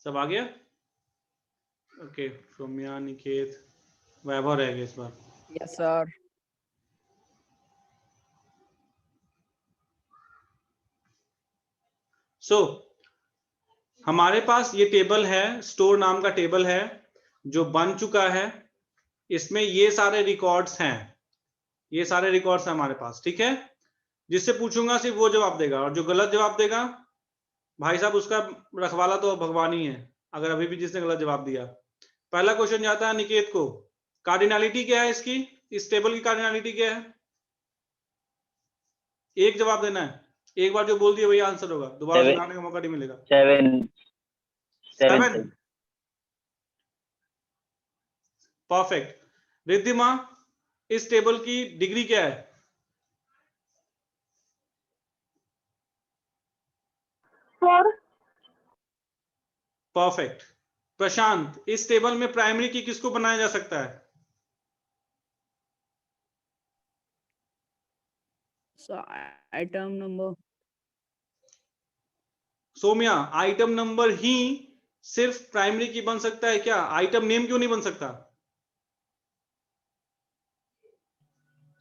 सब आ गया? ओके, सौम्या, निकेत, वैभव रह गए इस बार। Yes sir. सो हमारे पास ये टेबल है, स्टोर नाम का टेबल है जो बन चुका है। इसमें ये सारे रिकॉर्ड्स हैं, ये सारे रिकॉर्ड्स हैं हमारे पास, ठीक है। जिससे पूछूंगा सिर्फ वो जवाब देगा, और जो गलत जवाब देगा भाई साहब उसका रखवाला तो भगवान ही है, अगर अभी भी जिसने गलत जवाब दिया। पहला क्वेश्चन जाता है निकेत को। कार्डिनलिटी क्या है इसकी, इस टेबल की कार्डिनलिटी क्या है? एक जवाब देना है, एक बार जो बोल दिया वही आंसर होगा, दोबारा सुनाने का मौका नहीं मिलेगा। 7। परफेक्ट। रिद्धिमा, इस टेबल की डिग्री क्या है? 4। परफेक्ट। प्रशांत, इस टेबल में प्राइमरी की किसको बनाया जा सकता है? Item number. Saumya, item number ही सिर्फ प्राइमरी की बन सकता है क्या? आइटम नेम क्यों नहीं बन सकता?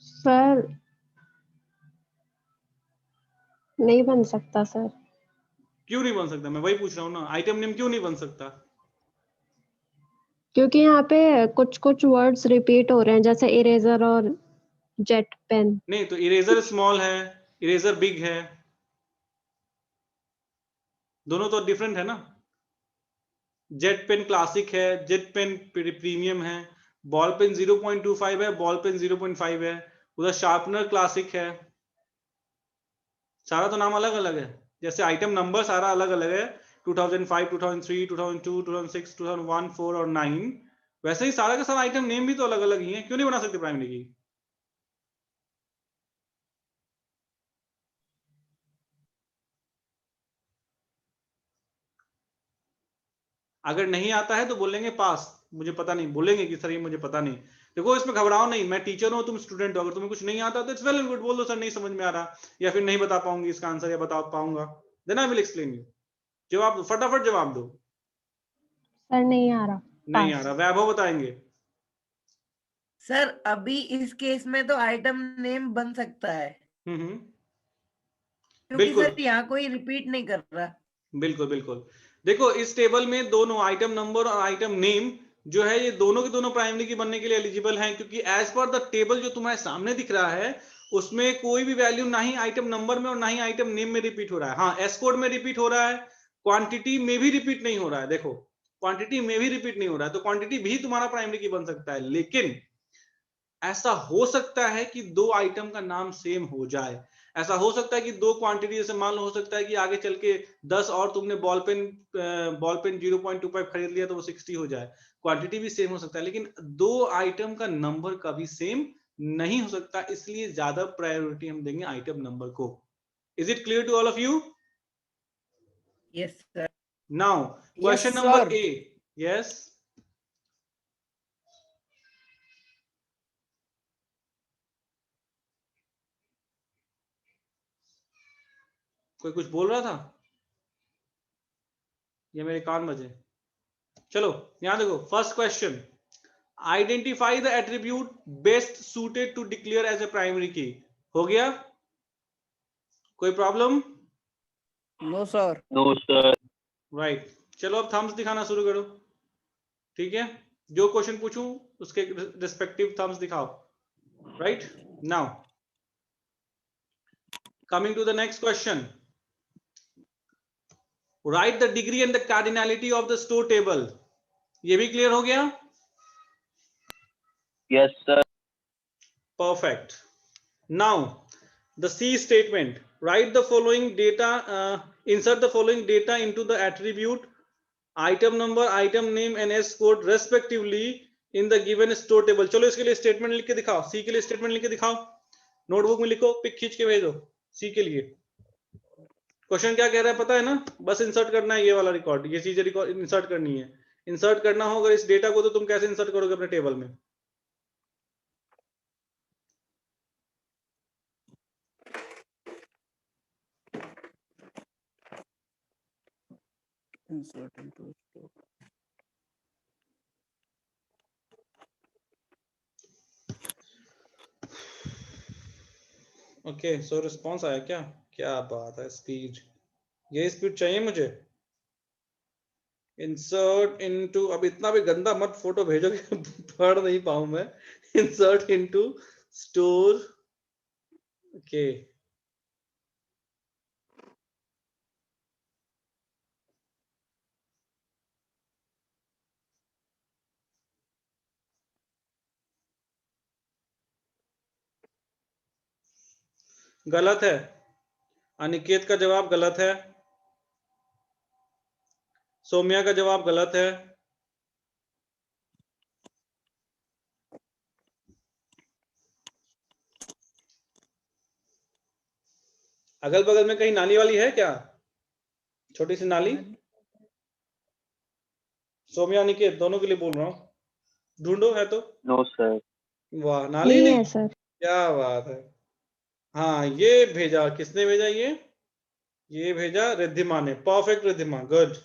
सर नहीं बन सकता सर। क्यों नहीं बन सकता? मैं वही पूछ रहा हूं ना, आइटम नेम क्यों नहीं बन सकता? क्योंकि यहाँ पे कुछ कुछ वर्ड्स रिपीट हो रहे हैं, जैसे इरेजर और जेट पेन। नहीं तो इरेजर स्मॉल है, इरेजर बिग है, दोनों तो डिफरेंट है ना। जेट पेन क्लासिक है, जेट पेन प्रीमियम है, बॉल पेन 0.25 है, बॉल पेन 0.5 है, उधर शार्पनर क्लासिक है। सारा तो नाम अलग अलग है, जैसे आइटम नंबर सारा अलग अलग है, 2005, 2003, 2002, 2006, 2001, 4 और 9, वैसे ही सारा का सारा आइटम नेम भी तो अलग अलग ही है, क्यों नहीं बना सकते प्राइमरी की? अगर नहीं आता है तो बोलेंगे पास, मुझे पता नहीं, बोलेंगे कि सर ये मुझे पता नहीं। देखो इसमें घबराओ नहीं, मैं टीचर हूं, तुम स्टूडेंट हो, अगर तुम्हें कुछ नहीं आता तो इट्स वेल एंड गुड, बोल दो सर नहीं समझ में आ रहा, या फिर नहीं बता पाऊंगी इसका आंसर, या बता पाऊंगा, then I will explain you. जवाब, फटाफट जवाब दो। सर नहीं आ रहा। नहीं आ पास। रहा, वैभव बताएंगे। सर अभी इस केस में तो आइटम नेम बन सकता है, हम्म, क्योंकि बिल्कुल सर यहाँ कोई रिपीट नहीं कर रहा। बिल्कुल बिल्कुल। देखो इस टेबल में दोनों आइटम नंबर और आइटम नेम जो है ये दोनों के दोनों प्राइमरी की बनने के लिए एलिजिबल हैं, क्योंकि एज पर द टेबल जो तुम्हारे सामने दिख रहा है उसमें कोई भी वैल्यू ना ही आइटम नंबर में और ना ही आइटम नेम में रिपीट हो रहा है। हाँ, एस कोड में रिपीट हो रहा है, क्वांटिटी में भी रिपीट नहीं हो रहा है। देखो क्वांटिटी में भी रिपीट नहीं हो रहा है, तो क्वांटिटी भी तुम्हारा प्राइमरी की बन सकता है, लेकिन ऐसा हो सकता है कि दो आइटम का नाम सेम हो जाए। ऐसा हो सकता है कि दो क्वांटिटी, जैसे मान लो हो सकता है कि आगे चल के 10 और तुमने बॉल पेन 0.25 खरीद लिया तो वो 60 हो जाए, क्वांटिटी भी सेम हो सकता है, लेकिन दो आइटम का नंबर कभी सेम नहीं हो सकता, इसलिए ज्यादा प्रायोरिटी हम देंगे आइटम नंबर को। Is it clear to all of you? Yes sir. Now yes question number sir. A. Yes, कोई कुछ बोल रहा था या मेरे कान बजे? चलो यहां देखो, first question, identify the attribute best suited to declare as a primary key. हो गया? कोई प्रॉब्लम? No sir. राइट, चलो अब थम्स दिखाना शुरू करो, ठीक है। जो क्वेश्चन पूछूं उसके रिस्पेक्टिव थम्स दिखाओ। Right, now coming to the next question, right the degree and the cardinality of the store table. ये भी क्लियर हो गया? Yes, sir. Perfect. Now the C statement, write the following data, insert the following data into the attribute item number, item name and S code respectively in the given store table। चलो इसके लिए statement लिख के दिखाओ, सी के लिए statement लिख के दिखाओ, नोटबुक में लिखो, पिक खींच के भेजो सी के लिए। क्वेश्चन क्या कह रहा है पता है ना, बस इंसर्ट करना है ये वाला रिकॉर्ड, ये चीजें रिकॉर्ड इंसर्ट करनी है। इंसर्ट करना होगा इस डेटा को, तो तुम कैसे इंसर्ट करोगे अपने टेबल में? insert into store. Okay so response आया क्या? क्या बात है, स्पीड, ये स्पीड चाहिए मुझे। इंसर्ट इनटू, अब इतना भी गंदा मत फोटो भेजो कि पढ़ नहीं पाऊं मैं। इंसर्ट इनटू स्टोर, ओके गलत है, अनिकेत का जवाब गलत है, सौम्या का जवाब गलत है, अगल बगल में कहीं नाली वाली है क्या, छोटी सी नाली? सौम्या अनिकेत दोनों के लिए बोल रहा हूँ, ढूंढो है तो। No sir. वाह, नाली नहीं नहीं, है सर। क्या बात है। हाँ ये भेजा, किसने भेजा ये भेजा रिद्धिमा ने, perfect Riddhima, good,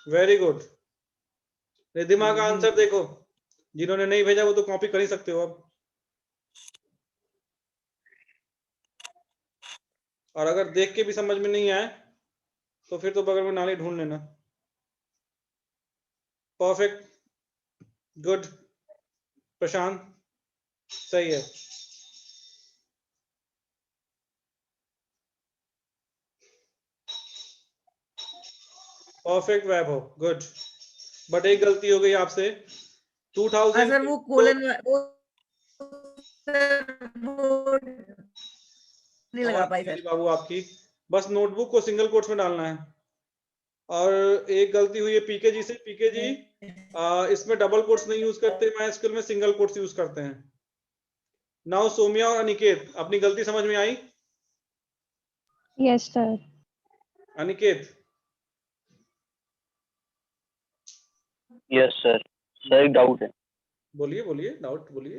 very good. Riddhima का आंसर देखो, जिन्होंने नहीं भेजा वो तो कॉपी कर ही सकते हो अब, और अगर देख के भी समझ में नहीं आए तो फिर तो बगल में नाली ढूंढ लेना। परफेक्ट, गुड प्रशांत, सही है। परफेक्ट वैभव, गुड, बट एक गलती हो गई आपसे। 2000 सर वो कोलन वो सर वो नहीं लगा आवाज पाई नहीं आ रही सर। बाबू आपकी, बस नोटबुक को सिंगल कोट्स में डालना है। और एक गलती हुई है पीके जी से, पीके जी इसमें डबल कोट्स नहीं यूज करते, माइस्क्यूल में सिंगल कोट्स यूज करते हैं। नाउ सोमिया और अनिकेत, अपनी गलती समझ में आई? Yes sir. Aniket, yes sir. Sir एक डाउट है बोलिए बोलिए, डाउट बोलिए।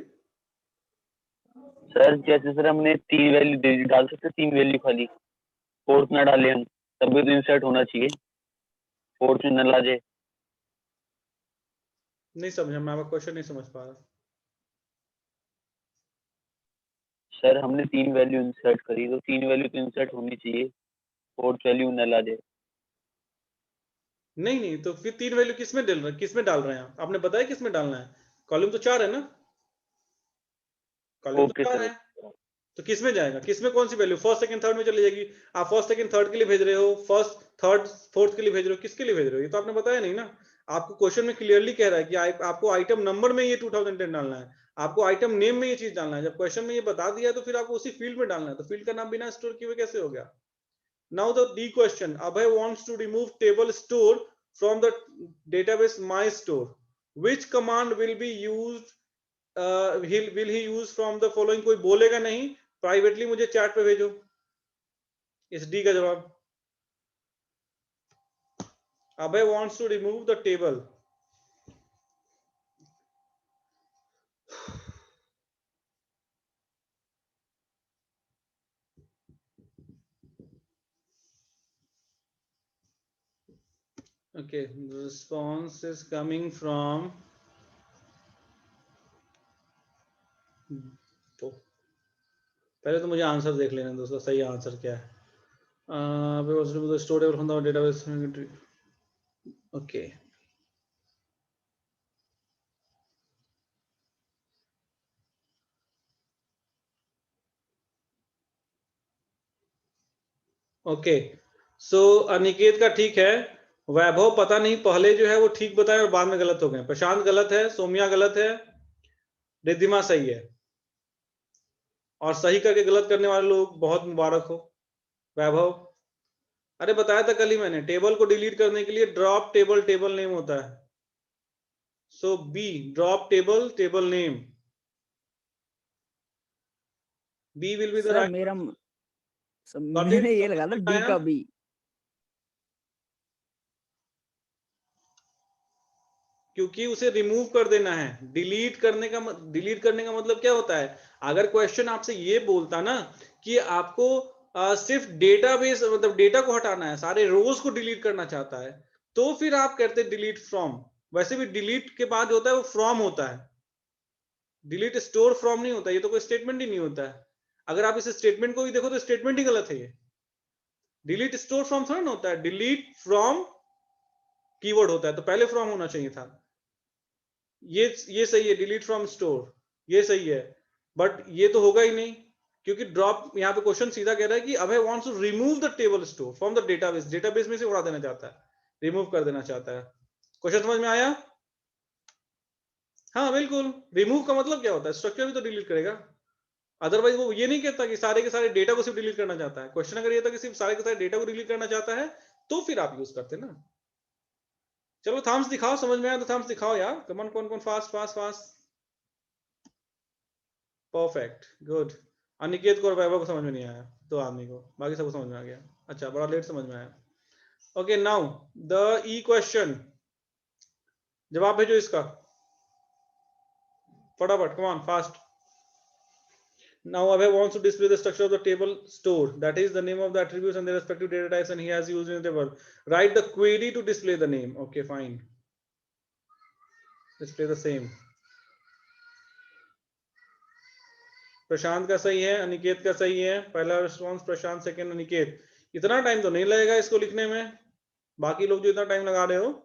सर, जैसे सर हमने 3 वैल्यू डाल सकते, 3 वैल्यू खाली, फोर्थ ना डाले हम, तब भी तो इंसर्ट होना चाहिए, फोर्थ में न ला जाए। नहीं समझा मैं, आपका क्वेश्चन नहीं समझ पा रहा। सर हमने 3 वैल्यू इंसर्ट करी, तो 3 वैल्यू तो इंसर्ट होनी चाहिए, फोर्थ वैल्यू न ला जाए। नहीं नहीं, तो फिर 3 वैल्यू किसमें डाल रहे हैं आप? आपने बताया किसमें डालना है, कॉलम तो 4 है ना, कॉलम तो ओके 4 सर। है, तो किसमें जाएगा, किसमें कौन सी वैल्यू, फर्स्ट सेकंड थर्ड में चली जाएगी। आप फर्स्ट सेकंड थर्ड के लिए भेज रहे हो, फर्स्ट थर्ड फोर्थ के लिए भेज रहे हो, किसके लिए भेज रहे हो, ये तो आपने बताया नहीं ना। आपको क्वेश्चन में क्लियरली कह रहा है कि आपको आइटम नंबर में ये 2010 डालना है, आपको आइटम नेम में ये चीज डालना है। जब क्वेश्चन में ये बता दिया तो फिर आपको उसी फील्ड में डालना है, तो फील्ड का नाम बिना स्टोर किए हुए कैसे हो गया। Now the D question, Abhay wants to remove table store from the database my store, which command will be used, will he use from the following, कोई बोलेगा नहीं, प्राइवेटली मुझे चैट पे भेजो इस डी का जवाब। अभय wants to remove the table, okay, the response is coming from, तो पहले तो मुझे आंसर देख लेने दो, उसका सही आंसर क्या है। Store table from the database, okay okay, so Aniket का ठीक है, वैभव पता नहीं पहले जो है वो ठीक बताए और बाद में गलत हो गए, प्रशांत गलत है, सोमिया गलत है, रिद्धिमा सही है, और सही करके गलत करने वाले लोग बहुत मुबारक हो। वैभव, अरे बताया था कल ही मैंने, टेबल को डिलीट करने के लिए ड्रॉप टेबल टेबल नेम होता है, so B drop table table name, B will be the sir right. मेरा मैंने ये लगा था डी का बी। क्योंकि उसे रिमूव कर देना है, डिलीट करने का मतलब क्या होता है, अगर क्वेश्चन आपसे ये बोलता ना कि आपको सिर्फ डेटाबेस मतलब डेटा को हटाना है, सारे रोज को डिलीट करना चाहता है, तो फिर आप करते डिलीट फ्रॉम। वैसे भी डिलीट के बाद होता है वो फ्रॉम होता है, डिलीट स्टोर फ्रॉम नहीं होता, ये तो कोई स्टेटमेंट ही नहीं होता है। अगर आप इस स्टेटमेंट को भी देखो तो स्टेटमेंट ही गलत है ये। डिलीट स्टोर फ्रॉम थोड़ा ना होता है, डिलीट फ्रॉम कीवर्ड होता है, तो पहले फ्रॉम होना चाहिए था। ये सही है, डिलीट फ्रॉम स्टोर ये सही है, बट ये तो होगा ही नहीं, क्योंकि ड्रॉप यहाँ पे क्वेश्चन सीधा कह रहा है कि Abhay wants to remove the table store from the database, database में से उड़ा देना चाहता है, रिमूव कर देना चाहता है। क्वेश्चन समझ में आया? हाँ बिल्कुल, रिमूव का मतलब क्या होता है, स्ट्रक्चर भी तो डिलीट करेगा, अदरवाइज वो ये नहीं कहता कि सारे के सारे डेटा को सिर्फ डिलीट करना चाहता है। क्वेश्चन अगर ये था कि सिर्फ सारे के सारे डेटा को डिलीट करना चाहता है तो फिर आप यूज करते ना। चलो थम्स दिखाओ, समझ में आया तो थम्स दिखाओ यार, कम ऑन, कौन कौन fast fast fast. Perfect, good. Aniket को और वैभव को समझ में नहीं आया, दो आदमी को, बाकी सबको समझ में आ गया। अच्छा, बड़ा लेट समझ में आया। Okay, now the E question, जवाब भेजो इसका फटाफट, come on fast. Now Abhay wants to display the structure of the table store, that is the name of the attributes and their respective data types, and he has used in the table. Write the query to display the name. Okay, fine. Display the same. प्रशांत का सही है, अनिकेत का सही है, पहला response प्रशांत, second Aniket. इतना time तो नहीं लगेगा इसको लिखने में, बाकी लोग जो इतना टाइम लगा रहे हो।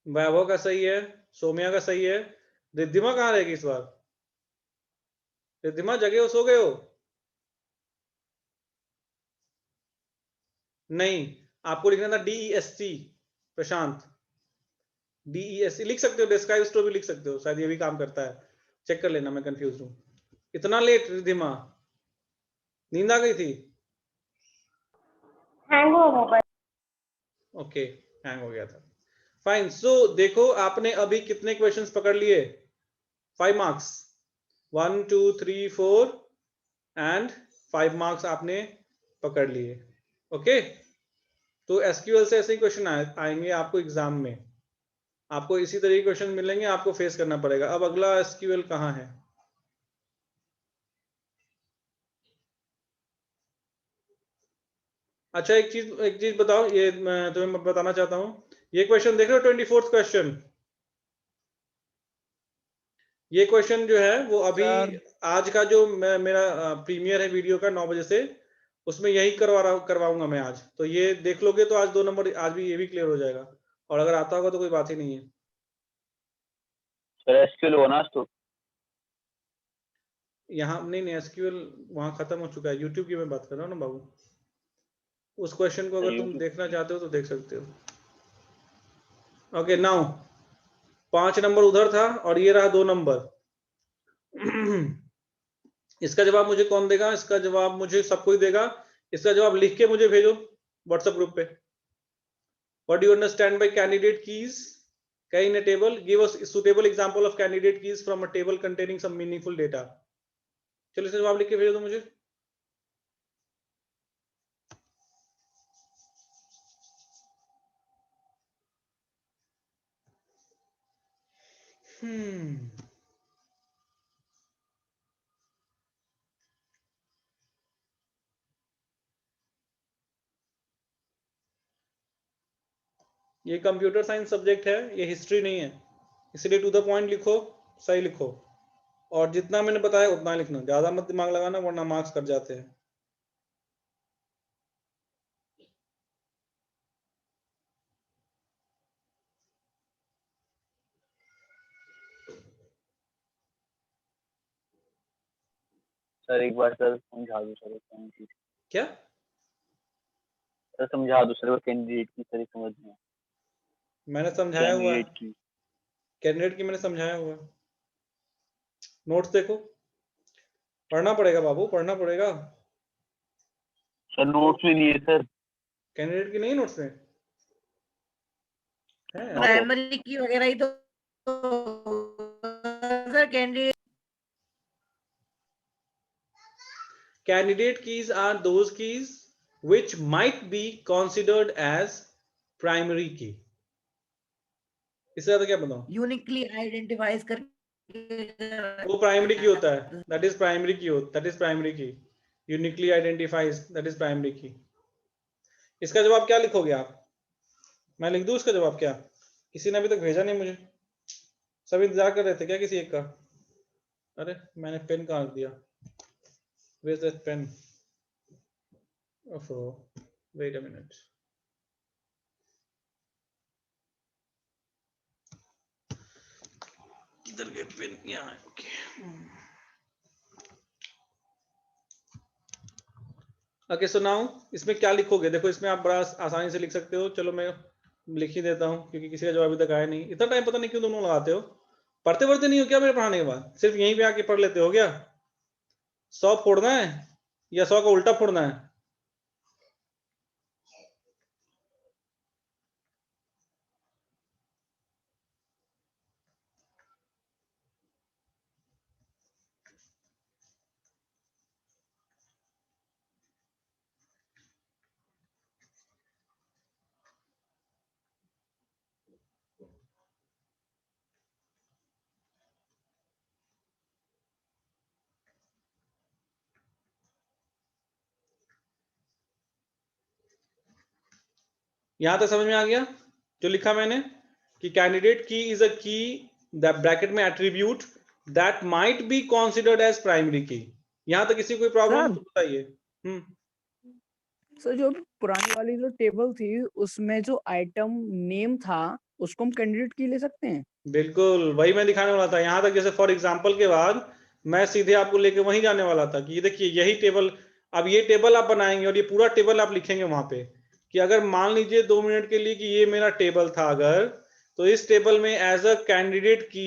वैभव का सही है, सोम्या का सही है। रिद्धिमा कहाँ रहेगी इस बार? रिद्धिमा जगे हो, सो गए हो? नहीं, आपको लिखना था DESC प्रशांत, DESC लिख सकते हो, डिस्क्राइब स्टोर भी लिख सकते हो, शायद ये भी काम करता है, चेक कर लेना, मैं कंफ्यूज हूं। इतना लेट रिद्धिमा, नींद आ गई थी? हैंग हो मोबाइल। ओके, हैंग हो गया था। फाइन, सो देखो आपने अभी कितने क्वेश्चंस पकड़ लिए? 5 मार्क्स, 1 2 3 4 एंड 5 मार्क्स आपने पकड़ लिए। ओके, तो एसक्यूएल से ऐसे ही क्वेश्चन आएंगे आपको एग्जाम में, आपको इसी तरह के क्वेश्चन मिलेंगे, आपको फेस करना पड़ेगा। अब अगला एसक्यूएल कहाँ है? अच्छा, एक चीज बताओ, ये मैं तुम्हें बताना चाहता हूं, ये क्वेश्चन देख रहे हो 24th क्वेश्चन, ये क्वेश्चन जो है वो अभी आज का जो मेरा प्रीमियर है वीडियो का 9 बजे से, उसमें यही करवाऊंगा मैं आज, तो ये देख लोगे तो आज 2 नंबर, आज भी ये भी क्लियर हो जाएगा, और अगर आता होगा तो कोई बात ही नहीं है। सर एसक्यूएल होना तो यहाँ नहीं, एसक्यूएल वहां खत्म हो चुका है, यूट्यूब की मैं बात कर रहा हूँ ना बाबू, उस क्वेश्चन को अगर तुम देखना चाहते हो तो देख सकते हो। ओके, नाउ 5 नंबर उधर था और ये रहा 2 नंबर। इसका जवाब मुझे कौन देगा? इसका जवाब मुझे सबको ही देगा, इसका जवाब लिख के मुझे भेजो व्हाट्सएप ग्रुप पे। What do you understand by candidate keys? in a table, give us a suitable example of candidate keys from a table containing some meaningful data. चलो इसका जवाब लिख के भेजो दो मुझे। ये कंप्यूटर साइंस सब्जेक्ट है, ये हिस्ट्री नहीं है, इसलिए टू द पॉइंट लिखो, सही लिखो, और जितना मैंने बताया उतना लिखना, ज्यादा मत दिमाग लगाना वरना मार्क्स कट जाते हैं। सर एक बार सर समझा दो सर, क्या सर समझा दो सर, कैंडिडेट की सर समझ में। मैंने समझाया हुआ, कैंडिडेट की मैंने समझाया हुआ, नोट्स देखो, पढ़ना पड़ेगा बाबू, पढ़ना पड़ेगा। सर नोट्स में नहीं है सर, कैंडिडेट की नहीं नोट्स में है? प्राइमरी की वगैरह ही तो sir Candidate keys are those keys which might be considered as primary key. इससे ज्यादा क्या बताऊं? यूनिकली आइडेंटिफाइज कर वो प्राइमरी की होता है, दैट इज प्राइमरी की, दैट इज प्राइमरी की, uniquely identifies, that is primary की। इसका जवाब क्या लिखोगे आप? मैं लिख दूं इसका जवाब क्या? किसी ने अभी तक भेजा नहीं मुझे, सब इंतजार कर रहे थे क्या किसी एक का? अरे मैंने पेन कहाँ रख दिया? Where's that pen? Oh, wait a minute. किधर गए पेन? यहाँ है, ओके। ओके सो नाउ इसमें क्या लिखोगे? देखो इसमें आप बड़ा आसानी से लिख सकते हो, चलो मैं लिख ही देता हूँ क्योंकि किसी का जवाब अभी तक आया नहीं। इतना टाइम पता नहीं क्यों दोनों लगाते हो, पढ़ते पढ़ते नहीं हो क्या मेरे पढ़ाने के बाद? सिर्फ यहीं पे आके पढ़ लेते हो क्या? 100 फोड़ना है या 100 का उल्टा फोड़ना है? यहां तक समझ में आ गया जो लिखा मैंने कि कैंडिडेट की is a key the bracket में attribute that might be considered as primary key. यहां तक किसी कोई प्रॉब्लम तो बताइए। सर जो पुरानी वाली जो टेबल थी उसमें जो आइटम नेम था उसको हम कैंडिडेट की ले सकते हैं? बिल्कुल वही मैं दिखाने वाला था। यहां तक जैसे फॉर एग्जांपल के बाद मैं सीधे आपको लेके वहीं जाने वाला था कि ये देखिए यही टेबल, अब ये टेबल आप बनाएंगे और ये पूरा टेबल आप लिखेंगे वहां पे कि अगर मान लीजिए 2 मिनट के लिए कि ये मेरा टेबल था अगर, तो इस टेबल में एज अ कैंडिडेट की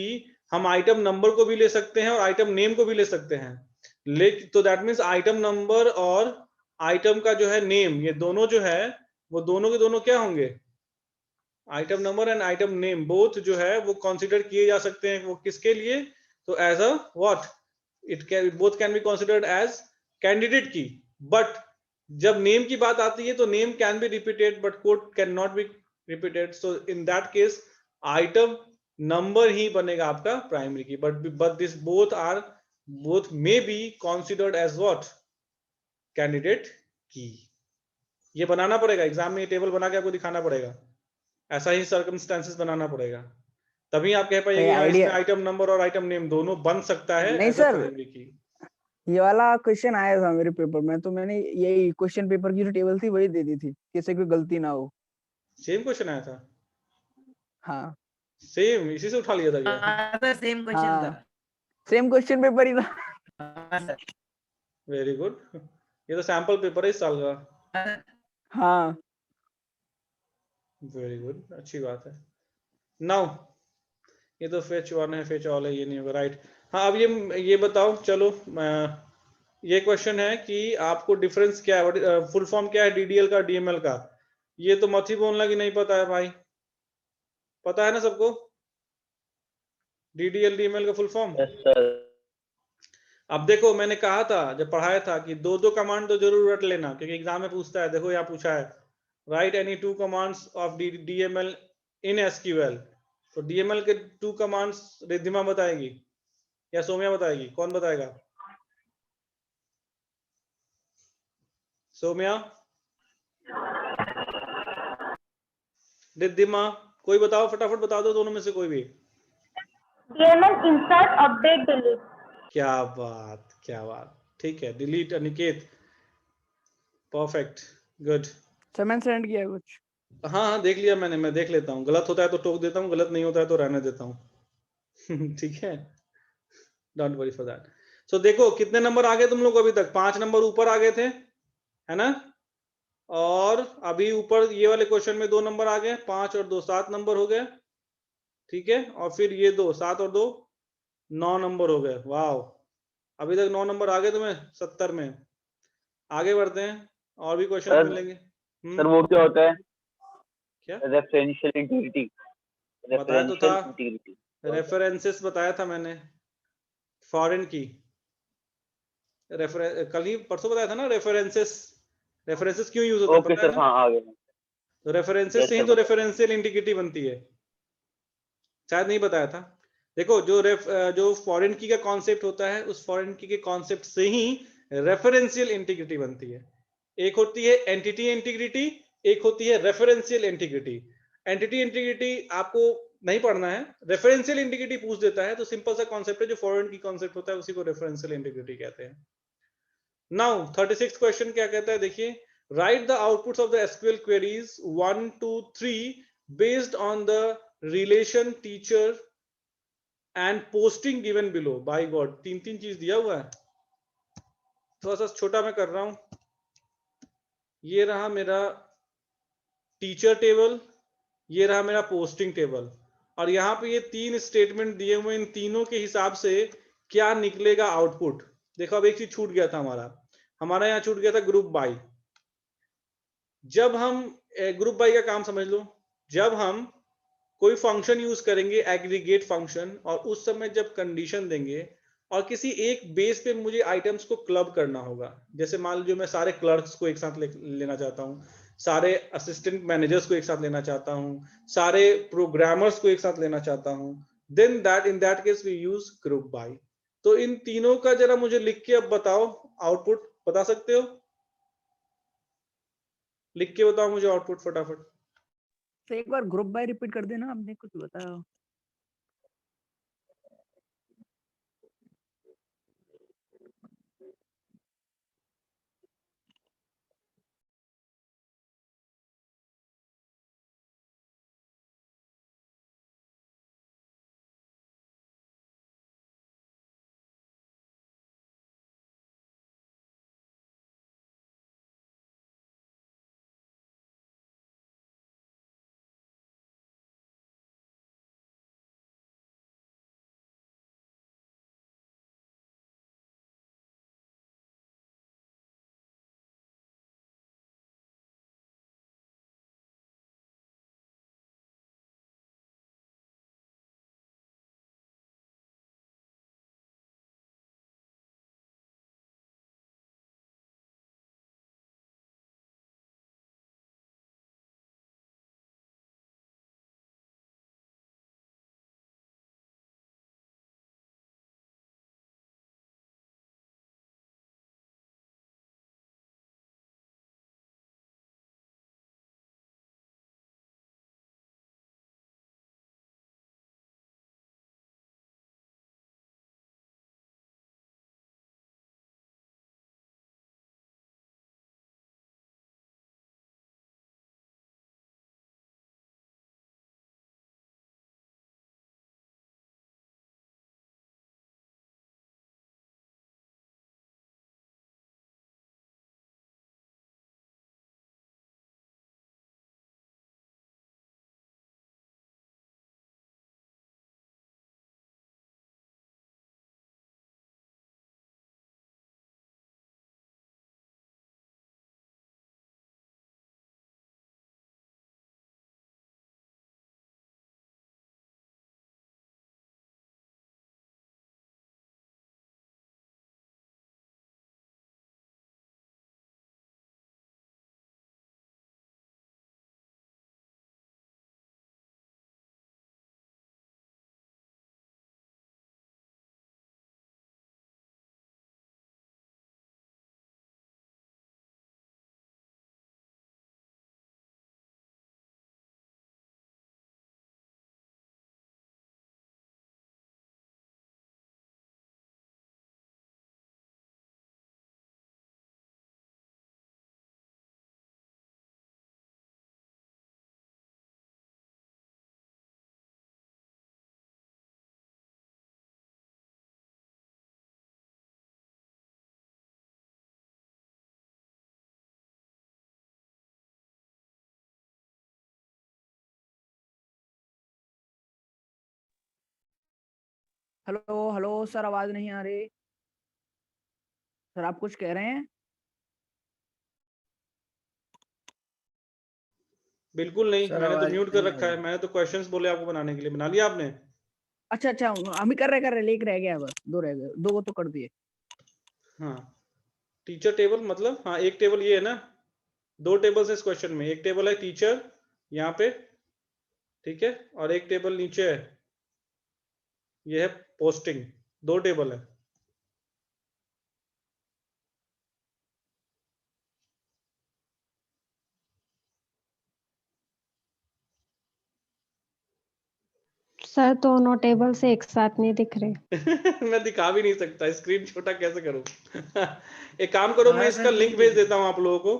हम आइटम नंबर को भी ले सकते हैं और आइटम नेम को भी ले सकते हैं। तो दैट मीन्स आइटम नंबर और आइटम का जो है नेम, ये दोनों जो है वो दोनों के दोनों क्या होंगे? Item number and item name both जो है वो कंसीडर किए जा सकते हैं। वो किसके लिए? तो as a what, it can both can be considered as candidate key. But जब नेम की बात आती है तो name can be repeated but code can not be repeated. So in that case item number ही बनेगा आपका primary key. But this both may be considered as what, candidate key. ये बनाना पड़ेगा एग्जाम में, ये टेबल बना के आपको दिखाना पड़ेगा, ऐसा ही सर्कमस्टेंसेस बनाना पड़ेगा, तभी आप कह पाइएंगे हाँ इसमें आइटम नंबर और आइटम नेम दोनों बन सकता है नहीं एज अ सर, प्राइमरी की। ये वाला क्वेश्चन आया था मेरे पेपर में तो मैंने यही क्वेश्चन पेपर की जो टेबल थी वही दे दी थी, किसी कोई गलती ना हो। सेम क्वेश्चन आया था? हाँ सेम इसी से उठा लिया था क्या? सेम क्वेश्चन था। सेम क्वेश्चन पेपर ही था। हाँ सर। वेरी गुड, ये तो सैंपल पेपर है इस साल का। हाँ वेरी गुड, अच्छी बात है। नाउ ये तो फेच वन है, फेच ऑल है, ये नहीं होगा राइट। हाँ अब ये बताओ, चलो ये क्वेश्चन है कि आपको डिफरेंस क्या है, फुल फॉर्म क्या है डीडीएल का डीएमएल का? ये तो मत ही बोलना कि नहीं पता है भाई, पता है ना सबको डीडीएल डीएमएल का फुल फॉर्म? Yes sir. अब देखो मैंने कहा था जब पढ़ाया था कि दो दो कमांड तो जरूर रट लेना क्योंकि एग्जाम में पूछता है। देखो यहाँ पूछा है right any 2 commands of DML in SQL. तो डीएमएल के 2 कमांड्स रिद्धिमा बताएगी या सौम्या बताएगी? कौन बताएगा? सौम्या, रिद्धिमा, कोई बताओ फटाफट बता दो दोनों में से कोई भी। DML insert update delete. क्या बात, क्या बात, ठीक है। Delete Aniket, perfect, good. Sir मैंने सेंड किया है कुछ। हाँ हाँ देख लिया मैंने, मैं देख लेता हूँ, गलत होता है तो टोक देता हूँ, गलत नहीं होता है तो रहने देता हूँ ठीक है, डोंट वरी फॉर दैट। सो देखो कितने नंबर आ गए तुम लोग अभी तक? 5 नंबर ऊपर आ गए थे, है ना? और अभी ऊपर ये वाले क्वेश्चन में 2 नंबर आ गए, 5 और 2 7 नंबर हो गए, ठीक है। और फिर ये 2 7 और 2 9 नंबर हो गए। वाह, अभी तक 9 नंबर आ गए तुम्हें 70 में। आगे बढ़ते हैं, और भी क्वेश्चन मिलेंगे। सर वो क्या होता है? क्या रेफरेंशियल इंटीग्रिटी। बताया तो था, रेफरेंसेस बताया था मैंने, फॉरेन की कल ही परसों बताया था ना। रेफरेंसेस क्यों यूज होता है? ओके सर, हाँ आ गए। तो रेफरेंसेस से ही तो रेफरेंशियल इंटीग्रिटी बनती है, शायद नहीं बताया था। देखो जो फॉरेन की का कॉन्सेप्ट होता है, उस फॉरेन की के कॉन्सेप्ट से ही रेफरेंशियल इंटीग्रिटी बनती है। एक होती है एंटिटी इंटीग्रिटी, एक होती है रेफरेंशियल इंटीग्रिटी। एंटिटी इंटीग्रिटी आपको नहीं पढ़ना है, रेफरेंशियल इंटीग्रिटी पूछ देता है, तो सिंपल सा कॉन्सेप्ट है, जो फॉरेन की कॉन्सेप्ट होता है उसी को रेफरेंशियल इंटीग्रिटी कहते हैं। नाउ 36 क्वेश्चन क्या कहता है, देखिए, right the outputs of the SQL queries 1 2 3 based on the relation teacher and posting given below. By god, तीन तीन चीज दिया हुआ है, थोड़ा सा छोटा मैं कर रहा हूं। ये रहा मेरा टीचर टेबल, ये रहा मेरा पोस्टिंग टेबल, और यहाँ पे ये तीन स्टेटमेंट दिए हुए, इन तीनों के हिसाब से क्या निकलेगा आउटपुट। देखो अब एक चीज छूट गया था, हमारा यहाँ छूट गया था ग्रुप बाय। जब हम ग्रुप बाय का काम समझ लो, जब हम कोई फंक्शन यूज करेंगे एग्रीगेट फंक्शन, और उस समय जब कंडीशन देंगे और किसी एक बेस पे मुझे आइटम्स को क्लब करना होगा, जैसे मान लीजिए मैं सारे क्लर्क्स को एक साथ लेना चाहता हूं, सारे असिस्टेंट मैनेजर्स को एक साथ लेना चाहता हूं, सारे प्रोग्रामर्स को एक साथ लेना चाहता हूं, then in that case we use group by. तो इन तीनों का जरा मुझे लिख के अब बताओ, आउटपुट बता सकते हो? लिख के बताओ मुझे आउटपुट फटाफट। तो एक बार ग्रुप बाय रिपीट कर देना, आपने कुछ बताया। हेलो हेलो सर, आवाज नहीं आ रही सर, आप कुछ कह रहे हैं? बिल्कुल नहीं, सर मैंने तो आवाज म्यूट कर नहीं आ रखा है, रही। मैंने तो क्वेश्चंस बोले आपको बनाने के लिए। बना लिया आपने? अच्छा अच्छा, हम ही कर रहे, एक रह गया, बस दो रह गए, दो को तो कर दिए। हाँ, टीचर टेबल मतलब, हाँ एक टेबल ये है ना, दो टेबल्स इस क्वेश्चन में, एक टेबल है टीचर यहाँ पे, ठीक है, और एक टेबल नीचे है ये है पोस्टिंग, 2 टेबल है। सर दोनों टेबल से एक साथ नहीं दिख रहे। मैं दिखा भी नहीं सकता, स्क्रीन छोटा कैसे करूं? एक काम करो, मैं हाँ इसका सर, लिंक नहीं भेज दिख देता हूं आप लोगों को।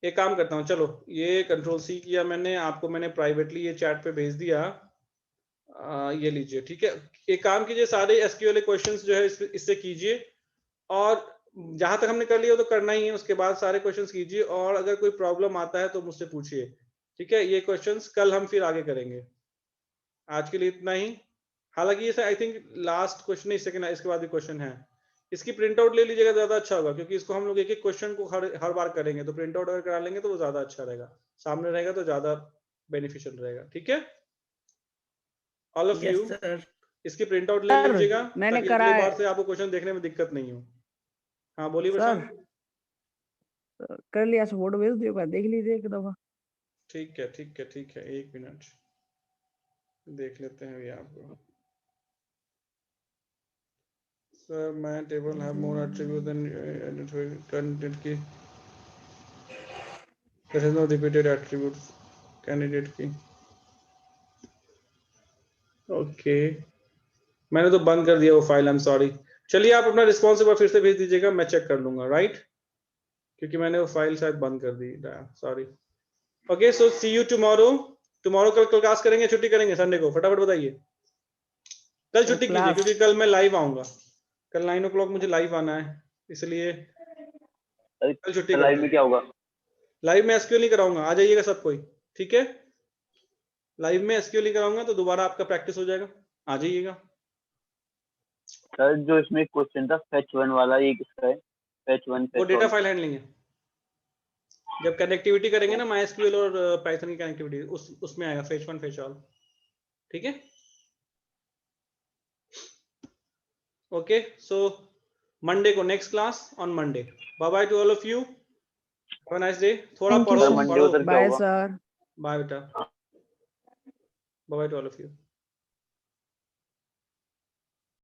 एक काम करता हूं, चलो ये कंट्रोल सी किया मैंने, आपको मैंने प्राइवेटली ये चैट पे भेज दिया। ये लीजिए, ठीक है। एक काम कीजिए, सारे एसक्यूएल क्वेश्चंस जो है इससे कीजिए, और जहां तक हमने कर लिया तो करना ही है, उसके बाद सारे क्वेश्चंस कीजिए, और अगर कोई प्रॉब्लम आता है तो मुझसे पूछिए, ठीक है। ये क्वेश्चंस कल हम फिर आगे करेंगे। आज के लिए इतना ही। हालांकि ये आई थिंक लास्ट क्वेश्चन नहीं, सेकंड, इसके बाद भी क्वेश्चन है। इसकी प्रिंट आउट ले लीजिएगा, ज्यादा अच्छा होगा, क्योंकि इसको हम लोग एक एक क्वेश्चन को हर बार करेंगे, तो प्रिंट आउट अगर करा लेंगे तो वो ज्यादा अच्छा रहेगा, सामने रहेगा तो ज्यादा बेनिफिशियल रहेगा, ठीक है। All of yes you sir. इसकी प्रिंट आउट ले सर, लीजिएगा, मैंने ताकि करा अगली है। बार से आपको क्वेश्चन देखने में दिक्कत नहीं हो। हाँ बोलिए सर प्रशांत। कर लिया, फोटो भेज दियो, देख लीजिए एक दफा। ठीक है ठीक है ठीक है, 1 मिनट देख लेते हैं अभी आपको। सर मैं table have more attribute than candidate key, there is no repeated attribute candidate key. Okay, मैंने तो बंद कर दिया वो फाइल, आई एम सॉरी। चलिए आप अपना रिस्पॉन्स एक बार फिर से भेज दीजिएगा, मैं चेक कर लूंगा, राइट, क्योंकि मैंने वो फाइल शायद बंद कर दी, sorry. Okay, so see you tomorrow. Tomorrow कल क्लास करेंगे, छुट्टी करेंगे संडे को? फटाफट बताइए। कल छुट्टी कीजिए, क्लास क्योंकि कल मैं लाइव आऊंगा, कल 9 o'clock मुझे लाइव आना है, इसलिए कल छुट्टी लाइव करते में हैं। क्या होगा? लाइव में एसक्यूएल नहीं कराऊंगा, आ जाइएगा सब कोई, ठीक है। लाइव में एसक्यूएल नहीं कराऊंगा तो दोबारा आपका प्रैक्टिस हो जाएगा, आ जाइएगा। सर जो इसमें क्वेश्चन था फेच 1 वाला, ये किसका है? फेच 1 वो फेच डेटा 1 फाइल हैंडलिंग है। जब कनेक्टिविटी करेंगे ना MySQL और पाइथन की कनेक्टिविटी, उसमें आएगा फेच 1 फेच ऑल, ठीक है। ओके, सो मंडे को next class on Monday. Bye bye to all of you, have a nice day. थोड़ा Thank you, पढ़ो सर sir. मंडे पढ़ो। उधर क्या बाय होगा? सर। बाय बेटा, bye bye to all of you.